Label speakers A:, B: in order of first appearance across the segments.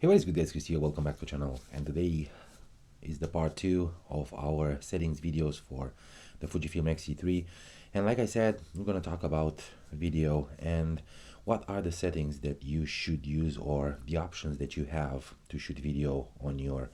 A: Hey, what is good, guys? Chris here. Welcome back to the channel, and today is the part 2 of our settings videos for the Fujifilm X-E3. And like I said, we're going to talk about video and what are the settings that you should use or the options that you have to shoot video on your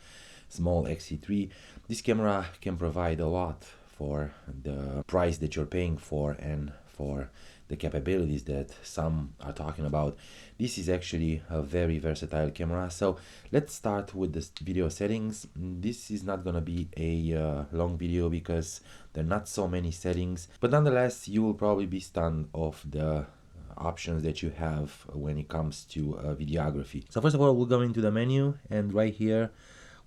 A: small X-E3. This camera can provide a lot for the price that you're paying for and for the capabilities that some are talking about. This is actually a very versatile camera. So let's start with the video settings. This is not gonna be a long video because there are not so many settings, but nonetheless you will probably be stunned of the options that you have when it comes to videography. So first of all, we'll go into the menu, and right here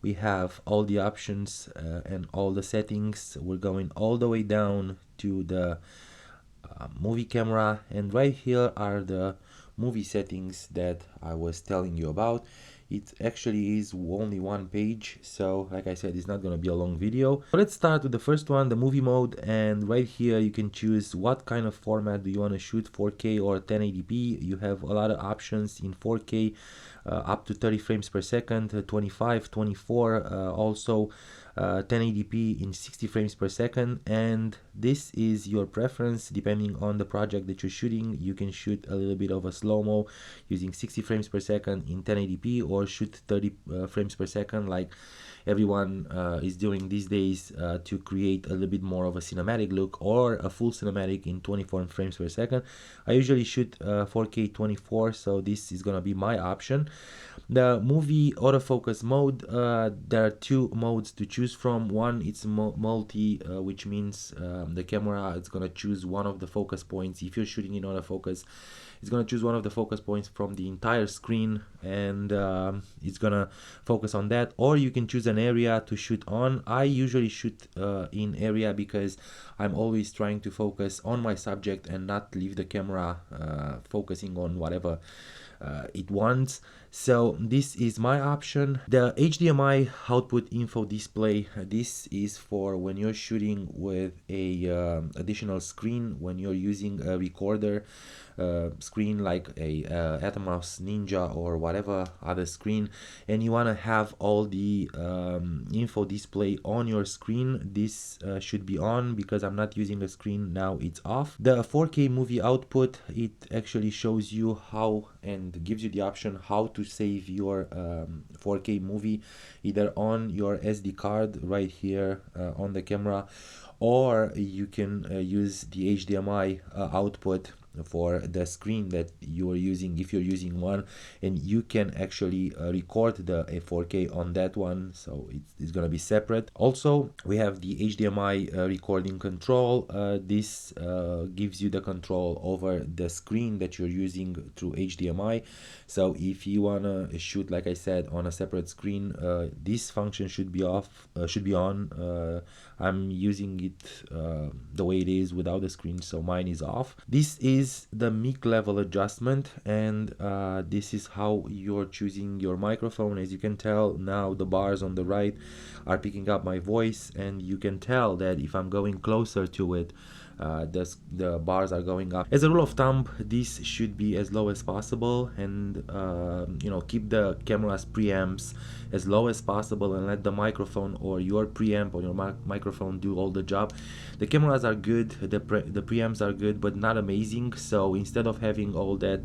A: we have all the options and all the settings. We're going all the way down to the movie camera, and right here are the movie settings that I was telling you about. It actually is only one page, so like I said, it's not gonna be a long video. So let's start with the first one, the movie mode, and right here you can choose what kind of format do you want to shoot, 4K or 1080p. You have a lot of options in 4K, up to 30 frames per second, 25, 24, also 1080p in 60 frames per second, and this is your preference depending on the project that you're shooting. You can shoot a little bit of a slow-mo using 60 frames per second in 1080p, or shoot 30 frames per second like everyone is doing these days to create a little bit more of a cinematic look, or a full cinematic in 24 frames per second. I usually shoot 4K 24, so this is gonna be my option. The movie autofocus mode, there are two modes to choose from. One, it's multi, which means the camera is gonna choose one of the focus points. If you're shooting in autofocus, it's gonna choose one of the focus points from the entire screen, and it's gonna focus on that. Or you can choose an area to shoot on. I usually shoot in area because I'm always trying to focus on my subject and not leave the camera focusing on whatever it wants. So this is my option. The HDMI output info display, this is for when you're shooting with a additional screen, when you're using a recorder screen like a Atomos Ninja or whatever other screen, and you want to have all the info display on your screen. This should be on because I'm not using the screen now, it's off. The 4K movie output, it actually shows you how and gives you the option how to save your 4K movie, either on your SD card right here on the camera, or you can use the HDMI output for the screen that you are using, if you're using one, and you can actually record the 4K on that one, so it's gonna be separate. Also, we have the HDMI recording control. This gives you the control over the screen that you're using through HDMI. So if you wanna shoot, like I said, on a separate screen, this function should be off, should be on. I'm using it the way it is without the screen, so mine is off. This is the mic level adjustment, and this is how you're choosing your microphone. As you can tell, now the bars on the right are picking up my voice, and you can tell that if I'm going closer to it, the bars are going up. As a rule of thumb, this should be as low as possible, and you know, keep the camera's preamps as low as possible and let the microphone or your preamp or your microphone do all the job. The cameras are good, the preamps are good, but not amazing. So instead of having all that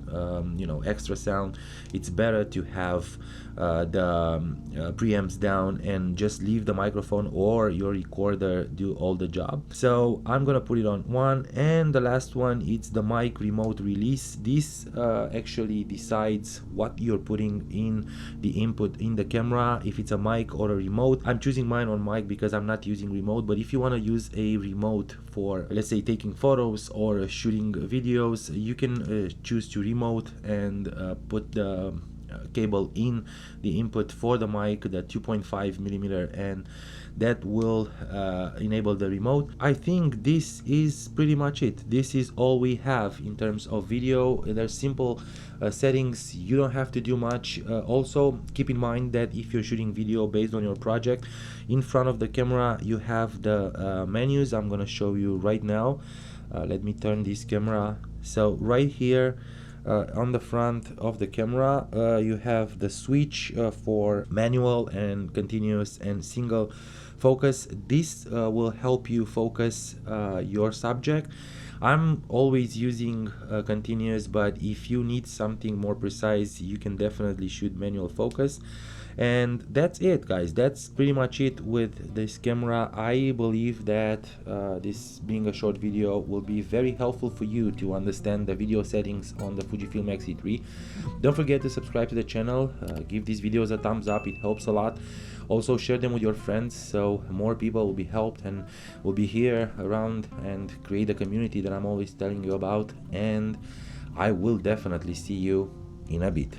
A: you know, extra sound, it's better to have the preamps down and just leave the microphone or your recorder do all the job. So I'm gonna put it on 1, and the last one, it's the mic remote release. This actually decides what you're putting in the input in the camera, if it's a mic or a remote. I'm choosing mine on mic because I'm not using remote, but if you want to use a remote for, let's say, taking photos or shooting videos, you can choose to remote and put the cable in the input for the mic, the 2.5 millimeter, and that will enable the remote. I think this is pretty much it. This is all we have in terms of video. There's simple settings, you don't have to do much. Also keep in mind that if you're shooting video based on your project, in front of the camera you have the menus. I'm gonna show you right now. Let me turn this camera. So right here On the front of the camera you have the switch for manual and continuous and single focus. This will help you focus your subject. I'm always using continuous, but if you need something more precise, you can definitely shoot manual focus. And that's it, guys. That's pretty much it with this camera. I believe that this being a short video will be very helpful for you to understand the video settings on the Fujifilm X-E3. Don't forget to subscribe to the channel, give these videos a thumbs up, it helps a lot. Also share them with your friends so more people will be helped and will be here around and create a community that I'm always telling you about. And I will definitely see you in a bit.